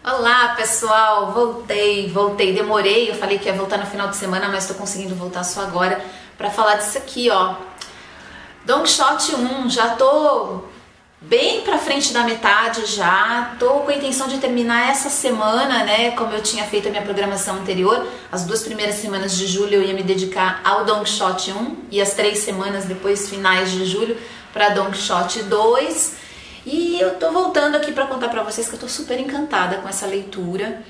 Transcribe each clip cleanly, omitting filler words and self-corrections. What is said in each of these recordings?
Olá pessoal, voltei, demorei, eu falei que ia voltar no final de semana, mas tô conseguindo voltar só agora pra falar disso aqui, ó. Don Quixote 1, já tô bem pra frente da metade já, tô com a intenção de terminar essa semana, né, como eu tinha feito a minha programação anterior, as 2 primeiras semanas de julho eu ia me dedicar ao Don Quixote 1 e as 3 semanas depois finais de julho para Don Quixote 2. E eu tô voltando aqui para contar para vocês que eu tô super encantada com essa leitura.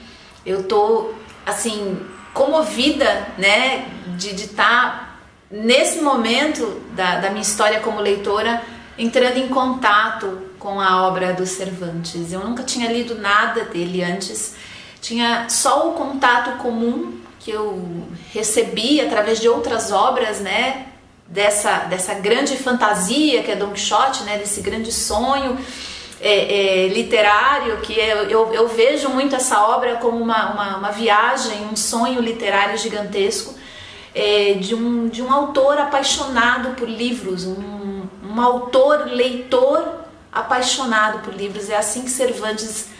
Eu tô, assim, comovida, né, de estar nesse momento da minha história como leitora, entrando em contato com a obra do Cervantes. Eu nunca tinha lido nada dele antes, tinha só o contato comum que eu recebi através de outras obras, né, dessa grande fantasia que é Don Quixote, né, desse grande sonho literário, que eu vejo muito essa obra como uma viagem, um sonho literário gigantesco, de um autor apaixonado por livros, um autor, leitor apaixonado por livros. É assim que Cervantes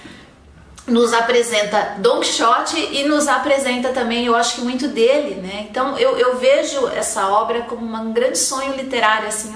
nos apresenta Don Quixote e nos apresenta também, eu acho que muito dele, né? Então eu vejo essa obra como um grande sonho literário, assim,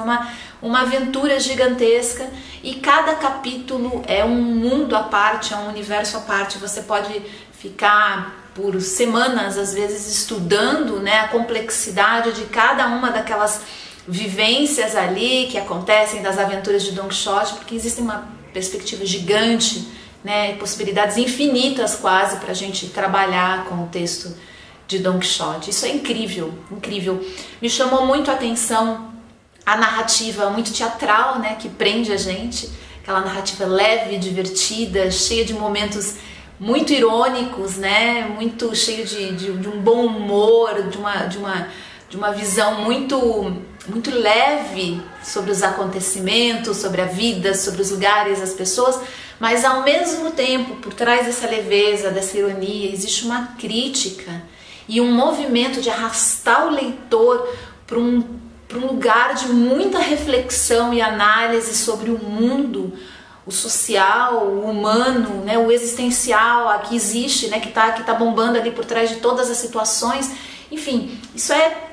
uma aventura gigantesca, e cada capítulo é um mundo à parte, é um universo à parte. Você pode ficar por semanas, às vezes, estudando, né, a complexidade de cada uma daquelas vivências ali que acontecem das aventuras de Don Quixote, porque existe uma perspectiva gigante, né, possibilidades infinitas quase para a gente trabalhar com o texto de Don Quixote. Isso é incrível, incrível. Me chamou muito a atenção a narrativa muito teatral, né, que prende a gente, aquela narrativa leve, divertida, cheia de momentos muito irônicos, né, muito cheio de um bom humor, de uma visão muito leve sobre os acontecimentos, sobre a vida, sobre os lugares, as pessoas, mas ao mesmo tempo, por trás dessa leveza, dessa ironia, existe uma crítica e um movimento de arrastar o leitor para um lugar de muita reflexão e análise sobre o mundo, o social, o humano, né, o existencial, a que existe, né, que tá bombando ali por trás de todas as situações. Enfim, isso é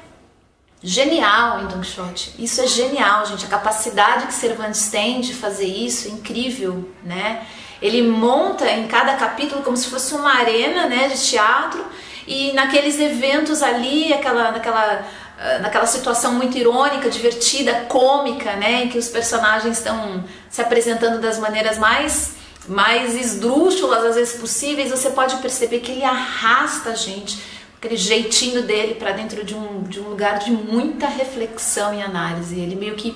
genial em Don Quixote, isso é genial, gente. A capacidade que Cervantes tem de fazer isso é incrível, né? Ele monta em cada capítulo como se fosse uma arena, né, de teatro, e naqueles eventos ali, naquela situação muito irônica, divertida, cômica, né, em que os personagens estão se apresentando das maneiras mais esdrúxulas às vezes possíveis, você pode perceber que ele arrasta a gente, aquele jeitinho dele, para dentro de um lugar de muita reflexão e análise. Ele meio que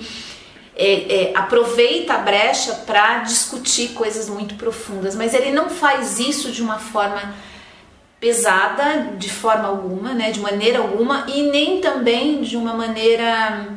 aproveita a brecha para discutir coisas muito profundas, mas ele não faz isso de uma forma pesada, de forma alguma, né, de maneira alguma, e nem também de uma maneira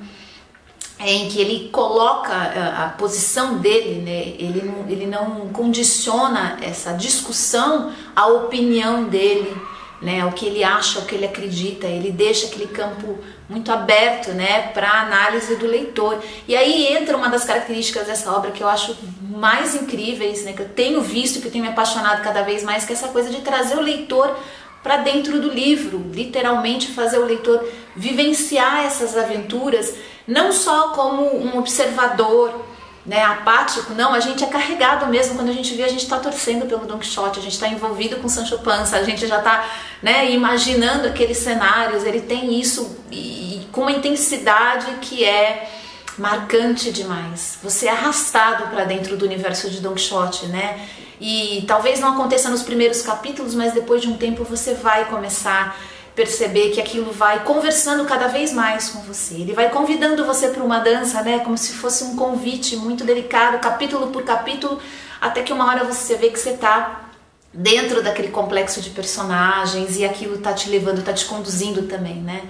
em que ele coloca a posição dele, né, ele não condiciona essa discussão à opinião dele, né, ao que ele acha, ao que ele acredita. Ele deixa aquele campo muito aberto, né, para a análise do leitor. E aí entra uma das características dessa obra que eu acho mais incríveis, né, que eu tenho visto, que eu tenho me apaixonado cada vez mais, que é essa coisa de trazer o leitor para dentro do livro, literalmente fazer o leitor vivenciar essas aventuras, não só como um observador, né, apático. Não, a gente é carregado mesmo. Quando a gente vê, a gente está torcendo pelo Don Quixote, a gente está envolvido com Sancho Panza, a gente já está, né, imaginando aqueles cenários. Ele tem isso e com uma intensidade que é marcante demais. Você é arrastado para dentro do universo de Don Quixote, né? E talvez não aconteça nos primeiros capítulos, mas depois de um tempo você vai começar a perceber que aquilo vai conversando cada vez mais com você. Ele vai convidando você para uma dança, né, como se fosse um convite muito delicado, capítulo por capítulo, até que uma hora você vê que você está dentro daquele complexo de personagens e aquilo está te levando, está te conduzindo também, né?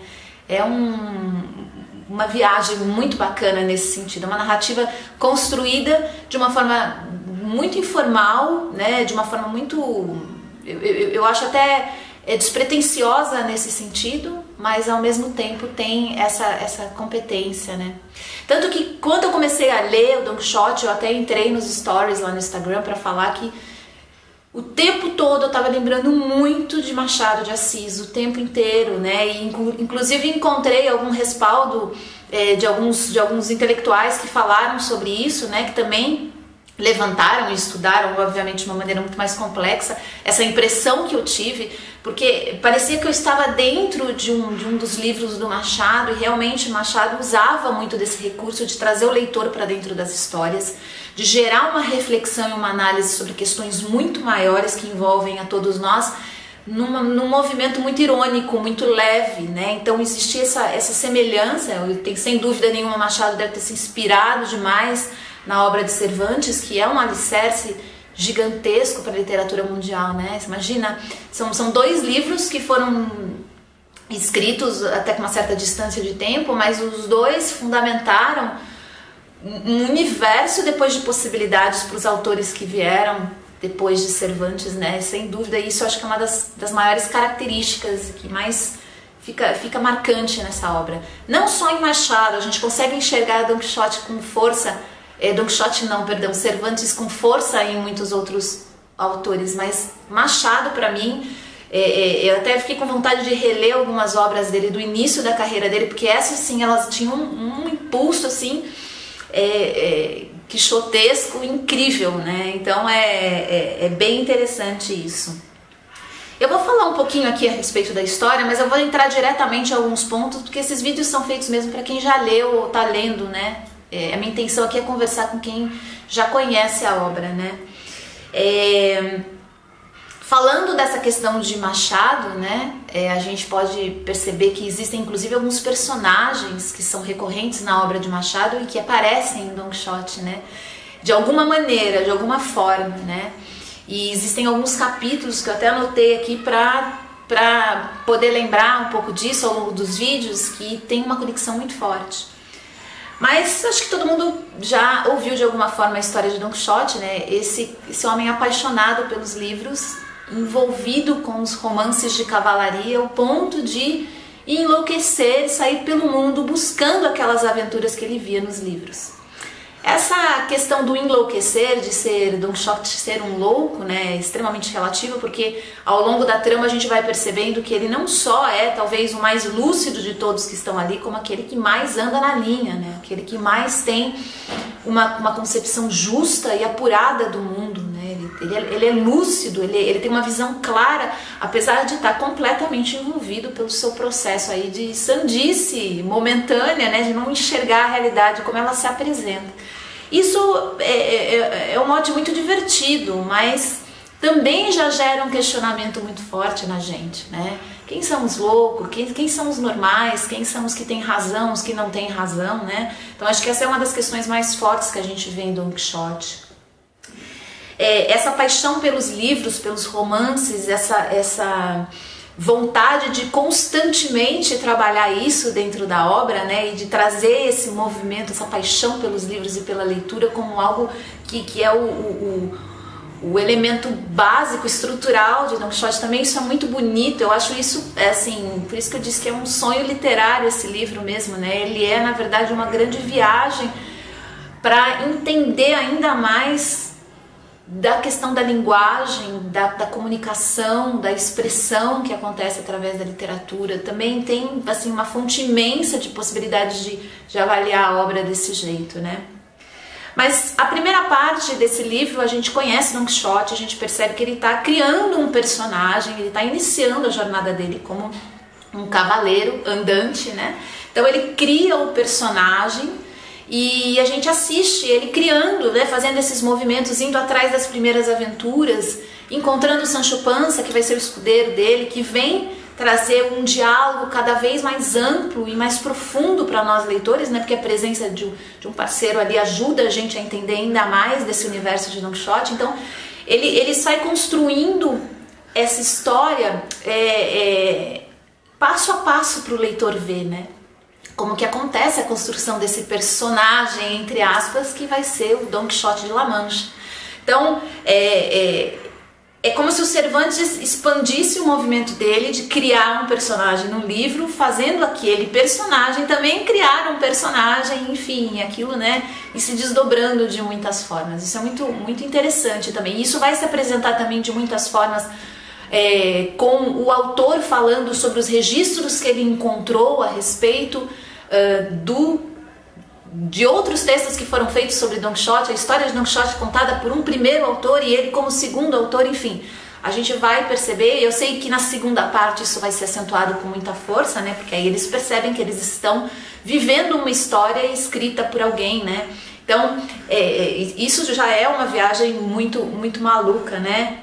É uma viagem muito bacana nesse sentido, é uma narrativa construída de uma forma muito informal, né, de uma forma muito, eu acho até despretensiosa nesse sentido, mas ao mesmo tempo tem essa competência, né? Tanto que quando eu comecei a ler o Don Quixote, eu até entrei nos stories lá no Instagram para falar que o tempo todo eu estava lembrando muito de Machado de Assis, o tempo inteiro, né? E inclusive encontrei algum respaldo de alguns intelectuais que falaram sobre isso, né? Que também levantaram e estudaram, obviamente, de uma maneira muito mais complexa, essa impressão que eu tive, porque parecia que eu estava dentro de um dos livros do Machado, e realmente Machado usava muito desse recurso de trazer o leitor para dentro das histórias, de gerar uma reflexão e uma análise sobre questões muito maiores que envolvem a todos nós, num movimento muito irônico, muito leve, né? Então existia essa semelhança. Sem dúvida nenhuma, Machado deve ter se inspirado demais na obra de Cervantes, que é um alicerce gigantesco para a literatura mundial, né? Você imagina, são 2 livros que foram escritos até com uma certa distância de tempo, mas os 2 fundamentaram um universo depois de possibilidades para os autores que vieram depois de Cervantes, né? Sem dúvida, isso eu acho que é uma das maiores características que mais fica marcante nessa obra. Não só em Machado, a gente consegue enxergar Don Quixote com força, Don Quixote não, perdão, Cervantes com força em muitos outros autores, mas Machado, para mim, eu até fiquei com vontade de reler algumas obras dele, do início da carreira dele, porque essas sim, elas tinham um impulso assim, quixotesco incrível, né? Então é bem interessante isso. Eu vou falar um pouquinho aqui a respeito da história, mas eu vou entrar diretamente em alguns pontos, porque esses vídeos são feitos mesmo para quem já leu ou está lendo, né? A minha intenção aqui é conversar com quem já conhece a obra, né? Falando dessa questão de Machado, né? A gente pode perceber que existem inclusive alguns personagens que são recorrentes na obra de Machado e que aparecem em Don Quixote, né? De alguma maneira, de alguma forma, né? E existem alguns capítulos que eu até anotei aqui para poder lembrar um pouco disso ao longo dos vídeos, que tem uma conexão muito forte. Mas acho que todo mundo já ouviu de alguma forma a história de Don Quixote, né? Esse homem apaixonado pelos livros, envolvido com os romances de cavalaria, ao ponto de enlouquecer e sair pelo mundo buscando aquelas aventuras que ele via nos livros. Essa questão do enlouquecer, de ser Don Quixote ser um louco, né, é extremamente relativa, porque ao longo da trama a gente vai percebendo que ele não só é talvez o mais lúcido de todos que estão ali, como aquele que mais anda na linha, né, aquele que mais tem uma concepção justa e apurada do mundo, né, ele é lúcido, ele tem uma visão clara, apesar de estar completamente envolvido pelo seu processo aí de sandice momentânea, né, de não enxergar a realidade como ela se apresenta. Isso é um mote muito divertido, mas também já gera um questionamento muito forte na gente, né? Quem são os loucos? Quem são os normais? Quem são os que têm razão, os que não têm razão, né? Então acho que essa é uma das questões mais fortes que a gente vê em Don Quixote. Essa paixão pelos livros, pelos romances, essa vontade de constantemente trabalhar isso dentro da obra, né, e de trazer esse movimento, essa paixão pelos livros e pela leitura como algo que é o elemento básico, estrutural de Don Quixote também. Isso é muito bonito, eu acho isso, assim, por isso que eu disse que é um sonho literário esse livro mesmo, né, ele é na verdade uma grande viagem para entender ainda mais da questão da linguagem, da comunicação, da expressão que acontece através da literatura. Também tem assim uma fonte imensa de possibilidades de avaliar a obra desse jeito, né? Mas a primeira parte desse livro a gente conhece Don Quixote, a gente percebe que ele está criando um personagem, ele está iniciando a jornada dele como um cavaleiro andante, né? Então ele cria o personagem e a gente assiste ele criando, né, fazendo esses movimentos, indo atrás das primeiras aventuras, encontrando o Sancho Panza, que vai ser o escudeiro dele, que vem trazer um diálogo cada vez mais amplo e mais profundo para nós leitores, né, porque a presença de um parceiro ali ajuda a gente a entender ainda mais desse universo de Don Quixote. Então ele sai construindo essa história passo a passo para o leitor ver, né? Como que acontece a construção desse personagem, entre aspas, que vai ser o Don Quixote de La Mancha. Então, é como se o Cervantes expandisse o movimento dele de criar um personagem no livro, fazendo aquele personagem também criar um personagem, enfim, aquilo, né, e se desdobrando de muitas formas. Isso é muito, muito interessante também. Isso vai se apresentar também de muitas formas, com o autor falando sobre os registros que ele encontrou a respeito de outros textos que foram feitos sobre Don Quixote, a história de Don Quixote contada por um primeiro autor e ele como segundo autor, enfim. A gente vai perceber, eu sei que na segunda parte isso vai ser acentuado com muita força, né? Porque aí eles percebem que eles estão vivendo uma história escrita por alguém, né? Então, isso já é uma viagem muito, muito maluca, né?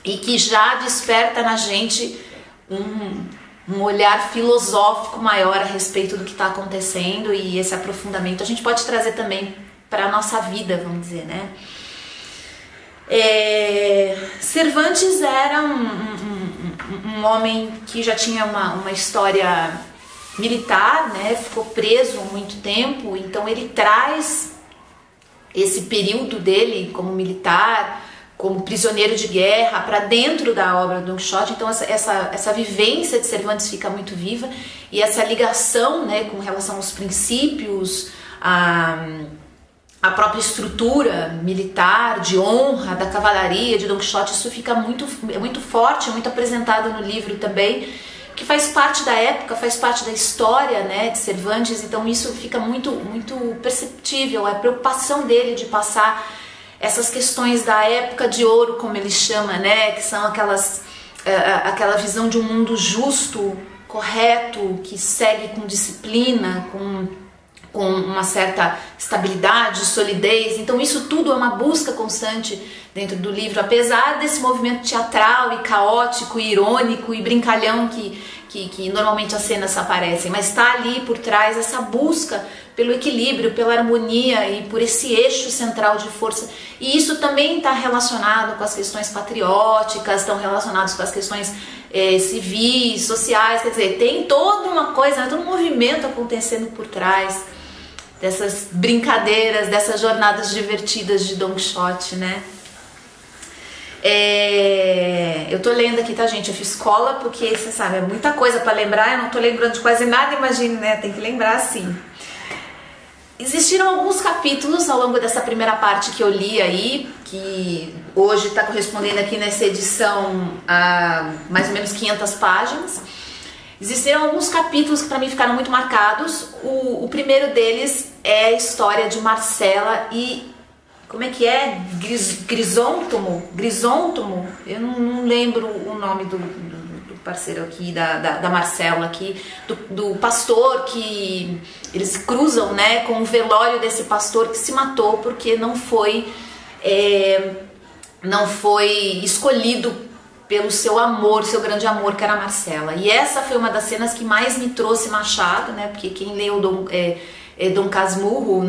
E que já desperta na gente um olhar filosófico maior a respeito do que está acontecendo, e esse aprofundamento a gente pode trazer também para a nossa vida, vamos dizer, né? Cervantes era um homem que já tinha uma história militar, né? Ficou preso há muito tempo, então ele traz esse período dele como militar, como prisioneiro de guerra, para dentro da obra do Don Quixote. Então essa vivência de Cervantes fica muito viva, e essa ligação, né, com relação aos princípios, a própria estrutura militar, de honra, da cavalaria de Don Quixote, isso fica muito forte, muito apresentado no livro também, que faz parte da época, faz parte da história, né, de Cervantes. Então isso fica muito, muito perceptível, a preocupação dele de passar essas questões da época de ouro, como ele chama, né, que são aquela visão de um mundo justo, correto, que segue com disciplina, com uma certa estabilidade, solidez. Então isso tudo é uma busca constante dentro do livro, apesar desse movimento teatral e caótico, e irônico e brincalhão que normalmente as cenas aparecem, mas está ali por trás essa busca pelo equilíbrio, pela harmonia e por esse eixo central de força. E isso também está relacionado com as questões patrióticas, estão relacionados com as questões civis, sociais, quer dizer, tem toda uma coisa, todo um movimento acontecendo por trás dessas brincadeiras, dessas jornadas divertidas de Don Quixote, né? Eu tô lendo aqui, tá, gente? Eu fiz cola porque, você sabe, é muita coisa para lembrar, eu não tô lembrando de quase nada, imagine, né? Tem que lembrar sim. Existiram alguns capítulos ao longo dessa primeira parte que eu li aí, que hoje está correspondendo aqui nessa edição a mais ou menos 500 páginas. Existiram alguns capítulos que para mim ficaram muito marcados. O primeiro deles é a história de Marcela e... como é que é? Grisôntomo? Eu não lembro o nome do parceiro aqui, da Marcela aqui, do pastor, que eles cruzam, né, com o velório desse pastor que se matou porque não foi escolhido pelo seu amor, seu grande amor, que era a Marcela. E essa foi uma das cenas que mais me trouxe Machado, né, porque quem leu Dom Casmurro,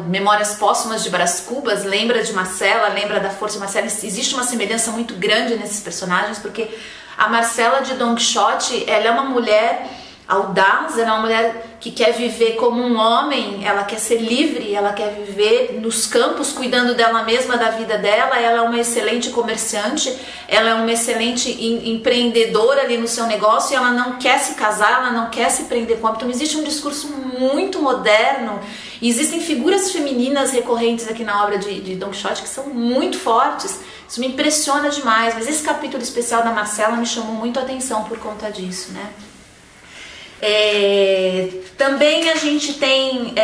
Memórias Póstumas de Brás Cubas, lembra de Marcela, lembra da força de Marcela. Existe uma semelhança muito grande nesses personagens, porque a Marcela de Don Quixote, ela é uma mulher audaz, ela é uma mulher que quer viver como um homem, ela quer ser livre, ela quer viver nos campos, cuidando dela mesma, da vida dela. Ela é uma excelente comerciante, ela é uma excelente empreendedora ali no seu negócio, e ela não quer se casar, ela não quer se prender com homem. Então existe um discurso muito moderno, e existem figuras femininas recorrentes aqui na obra de Don Quixote que são muito fortes. Isso me impressiona demais, mas esse capítulo especial da Marcela me chamou muito a atenção por conta disso, né? Também a gente tem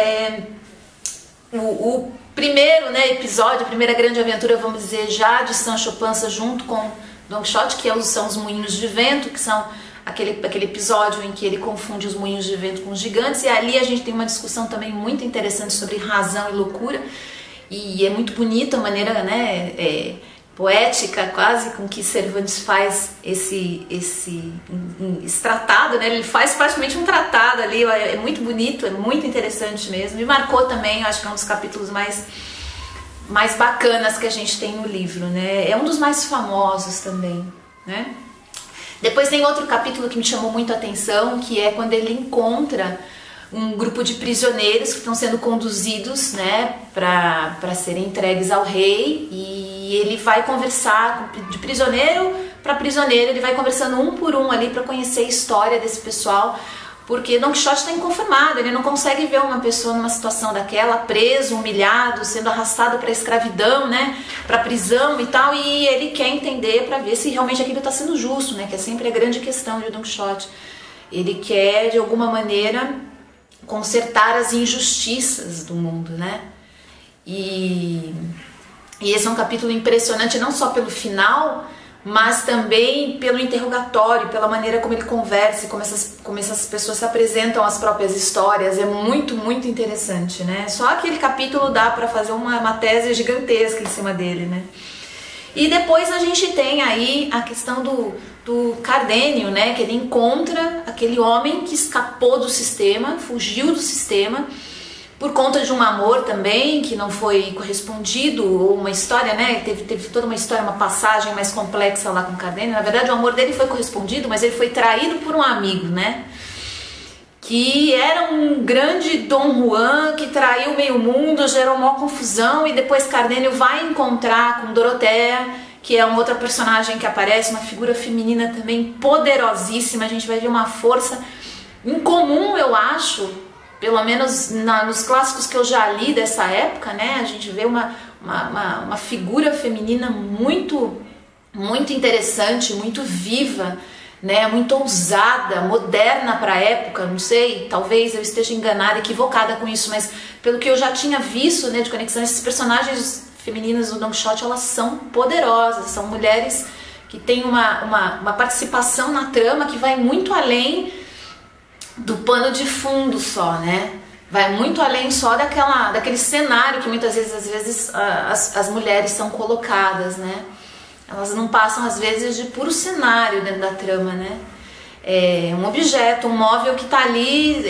o primeiro, né, episódio, a primeira grande aventura, vamos dizer, já de Sancho Panza junto com Don Quixote, que são os moinhos de vento, que são aquele episódio em que ele confunde os moinhos de vento com os gigantes. E ali a gente tem uma discussão também muito interessante sobre razão e loucura, e é muito bonita a maneira, né, poética quase com que Cervantes faz esse tratado, né? Ele faz praticamente um tratado ali, é muito bonito, é muito interessante mesmo. Me marcou também, eu acho que é um dos capítulos mais bacanas que a gente tem no livro, né? É um dos mais famosos também, né? Depois tem outro capítulo que me chamou muito a atenção, que é quando ele encontra um grupo de prisioneiros que estão sendo conduzidos, né, para serem entregues ao rei, e E ele vai conversar de prisioneiro para prisioneiro, ele vai conversando um por um ali para conhecer a história desse pessoal, porque Don Quixote está inconformado, ele não consegue ver uma pessoa numa situação daquela, preso, humilhado, sendo arrastado para a escravidão, né, para a prisão e tal, e ele quer entender para ver se realmente aquilo está sendo justo, né, que é sempre a grande questão de Don Quixote. Ele quer, de alguma maneira, consertar as injustiças do mundo, né, e esse é um capítulo impressionante, não só pelo final, mas também pelo interrogatório, pela maneira como ele conversa, como essas pessoas se apresentam as próprias histórias. É muito, muito interessante, né? Só aquele capítulo dá para fazer uma tese gigantesca em cima dele, né? E depois a gente tem aí a questão do Cardenio, né? Que ele encontra aquele homem que escapou do sistema, fugiu do sistema, por conta de um amor também que não foi correspondido, ou uma história, né, teve toda uma história, uma passagem mais complexa lá com o Cardenio. Na verdade o amor dele foi correspondido, mas ele foi traído por um amigo, né, que era um grande Dom Juan, que traiu meio mundo, gerou uma confusão, e depois Cardenio vai encontrar com Doroteia, que é uma outra personagem que aparece, uma figura feminina também poderosíssima. A gente vai ver uma força incomum, eu acho, pelo menos nos clássicos que eu já li dessa época, né, a gente vê uma figura feminina muito, muito interessante, muito viva, né, muito ousada, moderna para a época. Não sei, talvez eu esteja enganada, equivocada com isso, mas pelo que eu já tinha visto, né, de conexão, esses personagens femininas do Don Quixote, elas são poderosas, são mulheres que têm uma participação na trama que vai muito além do pano de fundo só, né? Vai muito além só daquele cenário que muitas vezes, às vezes, as mulheres são colocadas, né? Elas não passam, às vezes, de puro cenário dentro da trama, né? É um objeto, um móvel que tá ali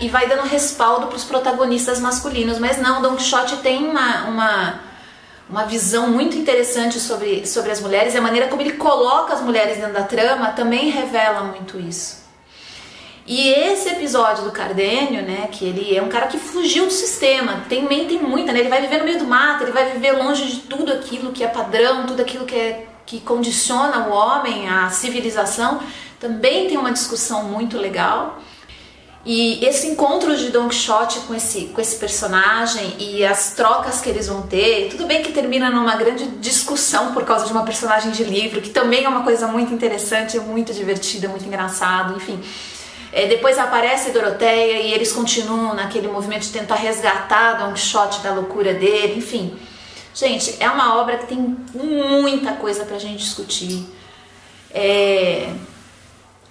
e vai dando respaldo para os protagonistas masculinos. Mas não, Don Quixote tem uma visão muito interessante sobre as mulheres, e a maneira como ele coloca as mulheres dentro da trama também revela muito isso. E esse episódio do Cardenio, né, que ele é um cara que fugiu do sistema, tem muita, né, ele vai viver no meio do mato, ele vai viver longe de tudo aquilo que é padrão, tudo aquilo que condiciona o homem, a civilização. Também tem uma discussão muito legal. E esse encontro de Don Quixote com esse personagem e as trocas que eles vão ter, tudo bem que termina numa grande discussão por causa de uma personagem de livro, que também é uma coisa muito interessante, muito divertida, muito engraçado, enfim. Depois aparece Doroteia e eles continuam naquele movimento de tentar resgatar Don Quixote da loucura dele, enfim. Gente, é uma obra que tem muita coisa pra gente discutir. É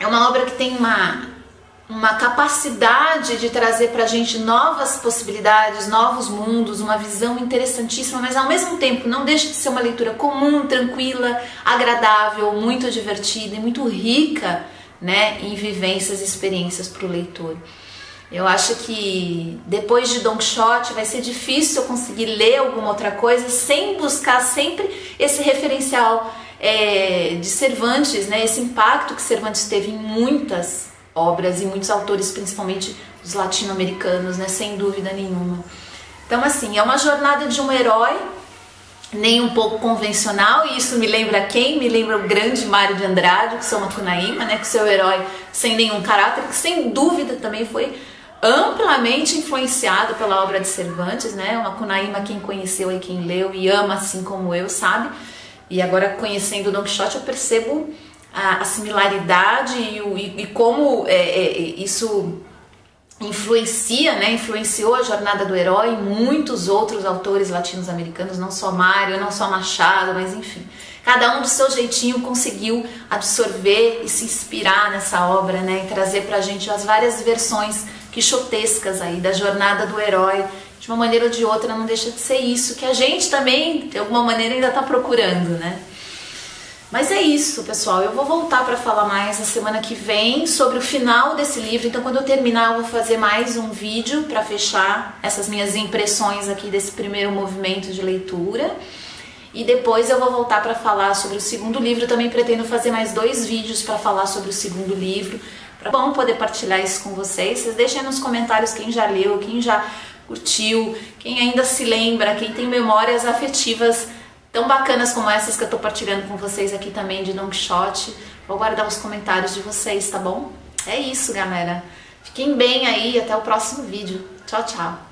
uma obra que tem uma capacidade de trazer pra gente novas possibilidades, novos mundos, uma visão interessantíssima, mas ao mesmo tempo não deixa de ser uma leitura comum, tranquila, agradável, muito divertida e muito rica, né, em vivências e experiências para o leitor. Eu acho que depois de Don Quixote vai ser difícil eu conseguir ler alguma outra coisa sem buscar sempre esse referencial de Cervantes, né, esse impacto que Cervantes teve em muitas obras e muitos autores, principalmente os latino-americanos, né, sem dúvida nenhuma. Então, assim, é uma jornada de um herói nem um pouco convencional, e isso me lembra quem? Me lembra o grande Mário de Andrade, que sou Macunaíma, né, que seu herói sem nenhum caráter, que sem dúvida também foi amplamente influenciado pela obra de Cervantes, né, o Macunaíma, quem conheceu e quem leu e ama assim como eu, sabe? E agora conhecendo Don Quixote eu percebo a similaridade e como isso influencia, né? Influenciou a jornada do herói e muitos outros autores latinos-americanos, não só Mário, não só Machado, mas enfim. Cada um do seu jeitinho conseguiu absorver e se inspirar nessa obra, né? E trazer pra gente as várias versões quixotescas aí da jornada do herói. De uma maneira ou de outra não deixa de ser isso, que a gente também, de alguma maneira, ainda tá procurando, né? Mas é isso, pessoal. Eu vou voltar para falar mais na semana que vem sobre o final desse livro. Então, quando eu terminar, eu vou fazer mais um vídeo para fechar essas minhas impressões aqui desse primeiro movimento de leitura. E depois eu vou voltar para falar sobre o segundo livro. Eu também pretendo fazer mais 2 vídeos para falar sobre o segundo livro, para bom poder partilhar isso com vocês. Vocês deixem aí nos comentários quem já leu, quem já curtiu, quem ainda se lembra, quem tem memórias afetivas tão bacanas como essas que eu tô partilhando com vocês aqui também de Don Quixote. Vou guardar os comentários de vocês, tá bom? É isso, galera. Fiquem bem aí, até o próximo vídeo. Tchau, tchau.